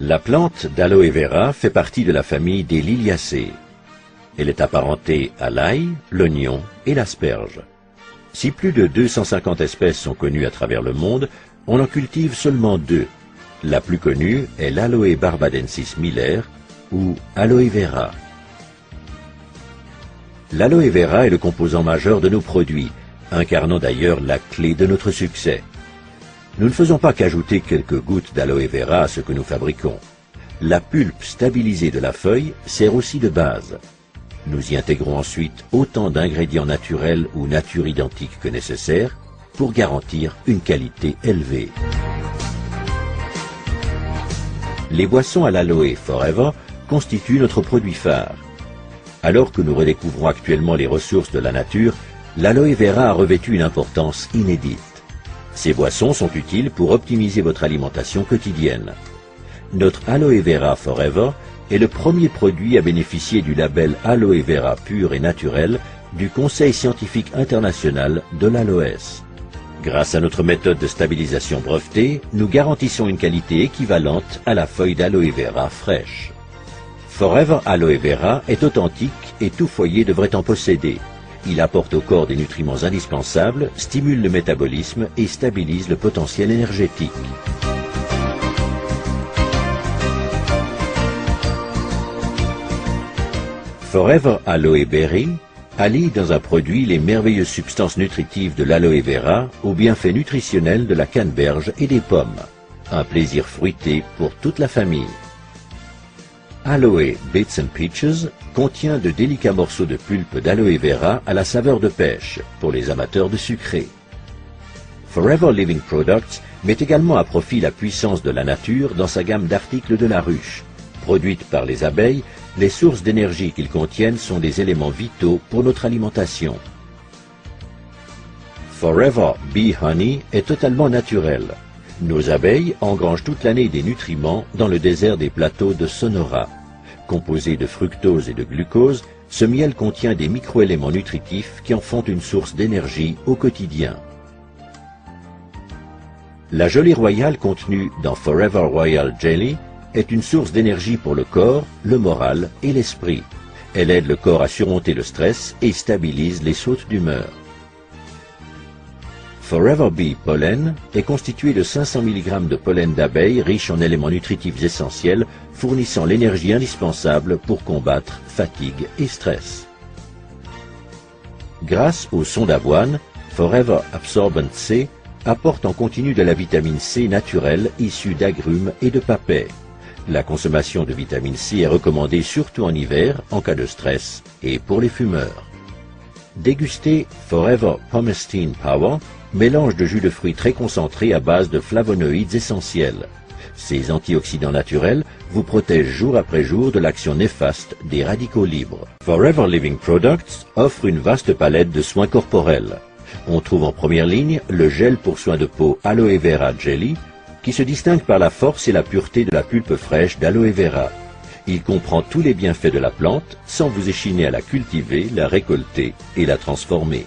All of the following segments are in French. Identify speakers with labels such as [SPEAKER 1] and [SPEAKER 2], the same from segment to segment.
[SPEAKER 1] La plante d'aloe vera fait partie de la famille des Liliacées. Elle est apparentée à l'ail, l'oignon et l'asperge. Si plus de 250 espèces sont connues à travers le monde, on en cultive seulement 2. La plus connue est l'Aloe barbadensis Miller ou aloe vera. L'aloe vera est le composant majeur de nos produits, incarnant d'ailleurs la clé de notre succès. Nous ne faisons pas qu'ajouter quelques gouttes d'aloe vera à ce que nous fabriquons. La pulpe stabilisée de la feuille sert aussi de base. Nous y intégrons ensuite autant d'ingrédients naturels ou nature identiques que nécessaire pour garantir une qualité élevée. Les boissons à l'aloe Forever constituent notre produit phare. Alors que nous redécouvrons actuellement les ressources de la nature, l'aloe vera a revêtu une importance inédite. Ces boissons sont utiles pour optimiser votre alimentation quotidienne. Notre aloe vera Forever est le premier produit à bénéficier du label Aloe Vera pur et naturel du Conseil scientifique international de l'aloès. Grâce à notre méthode de stabilisation brevetée, nous garantissons une qualité équivalente à la feuille d'aloe vera fraîche. Forever Aloe Vera est authentique et tout foyer devrait en posséder. Il apporte au corps des nutriments indispensables, stimule le métabolisme et stabilise le potentiel énergétique. Forever Aloe Berry allie dans un produit les merveilleuses substances nutritives de l'aloe vera aux bienfaits nutritionnels de la canneberge et des pommes. Un plaisir fruité pour toute la famille. Aloe Bits and Peaches contient de délicats morceaux de pulpe d'aloe vera à la saveur de pêche pour les amateurs de sucré. Forever Living Products met également à profit la puissance de la nature dans sa gamme d'articles de la ruche. Produites par les abeilles, les sources d'énergie qu'ils contiennent sont des éléments vitaux pour notre alimentation. Forever Bee Honey est totalement naturel. Nos abeilles engrangent toute l'année des nutriments dans le désert des plateaux de Sonora. Composé de fructose et de glucose, ce miel contient des microéléments nutritifs qui en font une source d'énergie au quotidien. La gelée royale contenue dans Forever Royal Jelly est une source d'énergie pour le corps, le moral et l'esprit. Elle aide le corps à surmonter le stress et stabilise les sautes d'humeur. Forever Bee Pollen est constitué de 500 mg de pollen d'abeilles riche en éléments nutritifs essentiels fournissant l'énergie indispensable pour combattre fatigue et stress. Grâce au son d'avoine, Forever Absorbent C apporte en continu de la vitamine C naturelle issue d'agrumes et de papaies. La consommation de vitamine C est recommandée surtout en hiver, en cas de stress, et pour les fumeurs. Dégustez Forever Pomestine Power, mélange de jus de fruits très concentré à base de flavonoïdes essentiels. Ces antioxydants naturels vous protègent jour après jour de l'action néfaste des radicaux libres. Forever Living Products offre une vaste palette de soins corporels. On trouve en première ligne le gel pour soins de peau Aloe Vera Jelly, qui se distingue par la force et la pureté de la pulpe fraîche d'aloe vera. Il comprend tous les bienfaits de la plante sans vous échiner à la cultiver, la récolter et la transformer.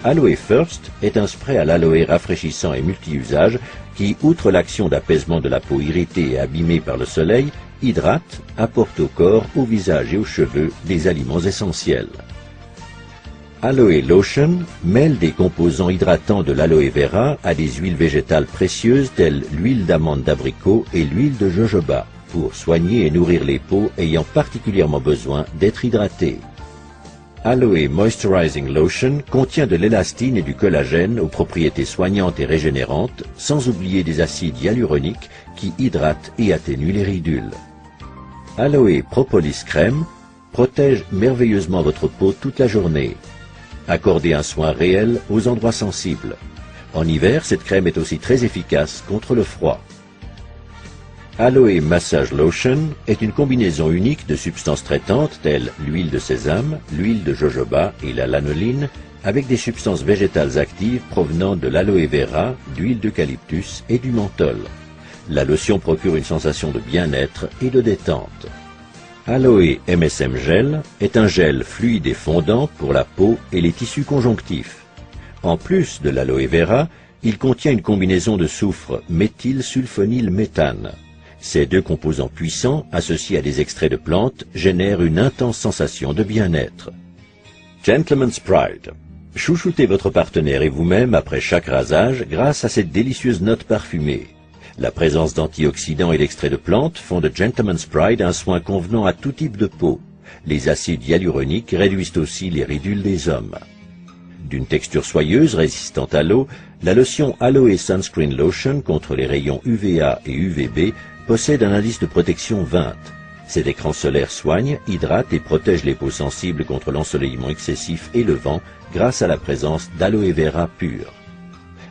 [SPEAKER 1] Aloe First est un spray à l'aloe rafraîchissant et multi-usage qui, outre l'action d'apaisement de la peau irritée et abîmée par le soleil, hydrate, apporte au corps, au visage et aux cheveux des aliments essentiels. Aloe Lotion mêle des composants hydratants de l'aloe vera à des huiles végétales précieuses telles l'huile d'amande d'abricot et l'huile de jojoba pour soigner et nourrir les peaux ayant particulièrement besoin d'être hydratées. Aloe Moisturizing Lotion contient de l'élastine et du collagène aux propriétés soignantes et régénérantes, sans oublier des acides hyaluroniques qui hydratent et atténuent les ridules. Aloe Propolis Crème protège merveilleusement votre peau toute la journée. Accordez un soin réel aux endroits sensibles. En hiver, cette crème est aussi très efficace contre le froid. Aloe Massage Lotion est une combinaison unique de substances traitantes telles l'huile de sésame, l'huile de jojoba et la lanoline, avec des substances végétales actives provenant de l'aloe vera, d'huile d'eucalyptus et du menthol. La lotion procure une sensation de bien-être et de détente. Aloe MSM Gel est un gel fluide et fondant pour la peau et les tissus conjonctifs. En plus de l'aloe vera, il contient une combinaison de soufre méthylsulfonylméthane. Ces deux composants puissants, associés à des extraits de plantes, génèrent une intense sensation de bien-être. Gentleman's Pride. Chouchoutez votre partenaire et vous-même après chaque rasage grâce à cette délicieuse note parfumée. La présence d'antioxydants et d'extraits de plantes font de Gentleman's Pride un soin convenant à tout type de peau. Les acides hyaluroniques réduisent aussi les ridules des hommes. D'une texture soyeuse résistante à l'eau, la lotion Aloe Sunscreen Lotion contre les rayons UVA et UVB possède un indice de protection 20. Cet écran solaire soigne, hydrate et protège les peaux sensibles contre l'ensoleillement excessif et le vent grâce à la présence d'aloe vera pur.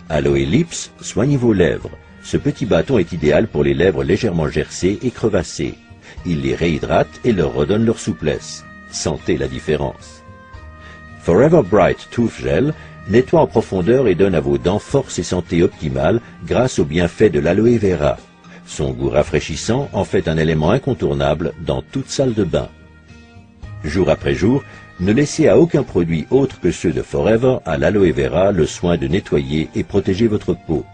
[SPEAKER 1] Aloe Lips soigne vos lèvres. Ce petit bâton est idéal pour les lèvres légèrement gercées et crevassées. Il les réhydrate et leur redonne leur souplesse. Sentez la différence. Forever Bright Tooth Gel nettoie en profondeur et donne à vos dents force et santé optimale grâce aux bienfaits de l'aloe vera. Son goût rafraîchissant en fait un élément incontournable dans toute salle de bain. Jour après jour, ne laissez à aucun produit autre que ceux de Forever à l'aloe vera le soin de nettoyer et protéger votre peau.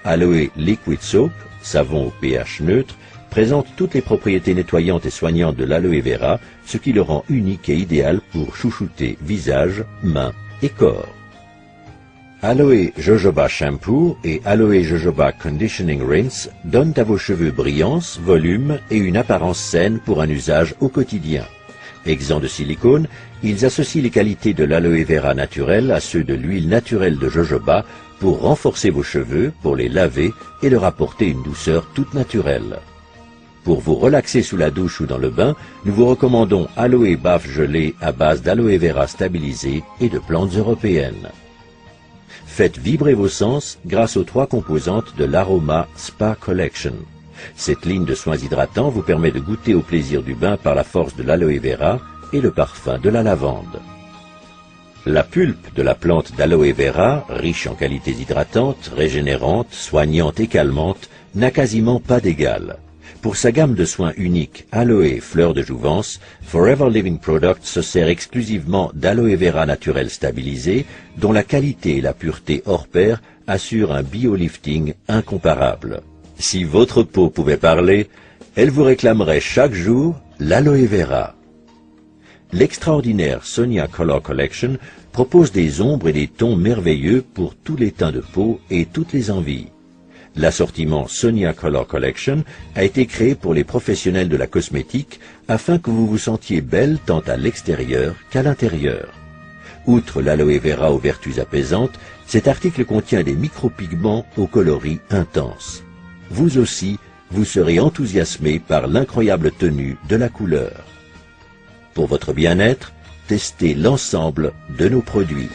[SPEAKER 1] Aloe Liquid Soap, savon au pH neutre, présente toutes les propriétés nettoyantes et soignantes de l'aloe vera, ce qui le rend unique et idéal pour chouchouter visage, mains et corps. Aloe Jojoba Shampoo et Aloe Jojoba Conditioning Rinse donnent à vos cheveux brillance, volume et une apparence saine pour un usage au quotidien. Exempts de silicone, ils associent les qualités de l'aloe vera naturel à ceux de l'huile naturelle de jojoba pour renforcer vos cheveux, pour les laver et leur apporter une douceur toute naturelle. Pour vous relaxer sous la douche ou dans le bain, nous vous recommandons Aloe Baffe gelée à base d'aloe vera stabilisée et de plantes européennes. Faites vibrer vos sens grâce aux 3 composantes de l'Aroma Spa Collection. Cette ligne de soins hydratants vous permet de goûter au plaisir du bain par la force de l'aloe vera et le parfum de la lavande. La pulpe de la plante d'aloe vera, riche en qualités hydratantes, régénérantes, soignantes et calmantes, n'a quasiment pas d'égal. Pour sa gamme de soins uniques Aloe Fleur de Jouvence, Forever Living Products se sert exclusivement d'aloe vera naturel stabilisé, dont la qualité et la pureté hors pair assurent un biolifting incomparable. Si votre peau pouvait parler, elle vous réclamerait chaque jour l'aloe vera. L'extraordinaire Sonia Color Collection propose des ombres et des tons merveilleux pour tous les teints de peau et toutes les envies. L'assortiment Sonia Color Collection a été créé pour les professionnels de la cosmétique afin que vous vous sentiez belle tant à l'extérieur qu'à l'intérieur. Outre l'aloe vera aux vertus apaisantes, cet article contient des micropigments aux coloris intenses. Vous aussi, vous serez enthousiasmé par l'incroyable tenue de la couleur. Pour votre bien-être, testez l'ensemble de nos produits.